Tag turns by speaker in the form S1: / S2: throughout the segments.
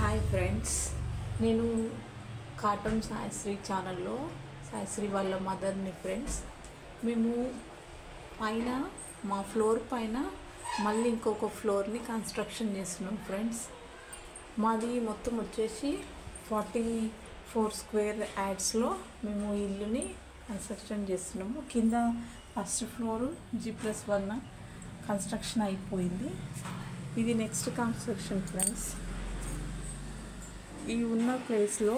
S1: Hi friends, నేను cotton Saisri ఛానల్లో సాయిశ్రీ వాళ్ళ మదర్ని ఫ్రెండ్స్. మేము పైన మా ఫ్లోర్ పైన మళ్ళీ ఇంకొక ఫ్లోర్ని కన్స్ట్రక్షన్ చేస్తున్నాం ఫ్రెండ్స్. మాది మొత్తం వచ్చేసి 44 స్క్వేర్ యార్డ్స్లో మేము ఇల్లుని కన్స్ట్రక్షన్ చేస్తున్నాము. కింద ఫస్ట్ ఫ్లోరు G+1 కన్స్ట్రక్షన్ అయిపోయింది. ఇది నెక్స్ట్ కన్స్ట్రక్షన్ ఫ్రెండ్స్. ఈ ఉన్న ప్లేస్లో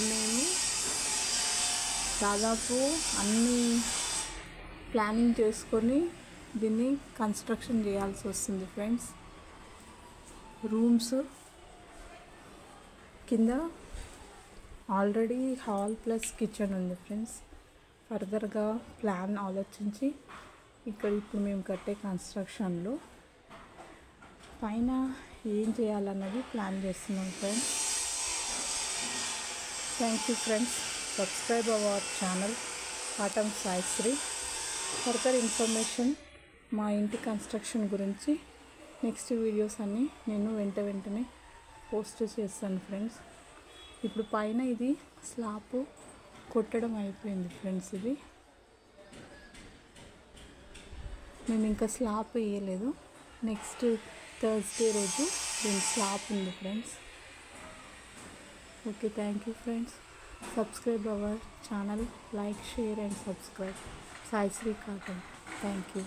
S1: మేము దాదాపు అన్నీ ప్లానింగ్ చేసుకొని దీన్ని కన్స్ట్రక్షన్ చేయాల్సి వస్తుంది ఫ్రెండ్స్. రూమ్స్ కింద ఆల్రెడీ హాల్ ప్లస్ కిచెన్ ఉంది ఫ్రెండ్స్. ఫర్దర్గా ప్లాన్ ఆలోచించి ఇక్కడ ఇప్పుడు మేము కట్టే కన్స్ట్రక్షన్లో పైన ఏం చేయాలన్నది ప్లాన్ చేస్తున్నాం friends. Thank you friends. Subscribe our channel cotton Saisri. Further information మా ఇంటి కన్స్ట్రక్షన్ గురించి నెక్స్ట్ వీడియోస్ అన్నీ నేను వెంటనే పోస్ట్ చేస్తాను ఫ్రెండ్స్. ఇప్పుడు పైన ఇది స్లాబ్ కొట్టడం అయిపోయింది ఫ్రెండ్స్. ఇది మేము ఇంకా స్లాబ్ వేయలేదు. నెక్స్ట్ థర్స్డే రోజు దీని స్లాబ్ ఉంది friends. Okay, thank you friends. Subscribe our channel, like, share and subscribe Saisri cotton. Thank you.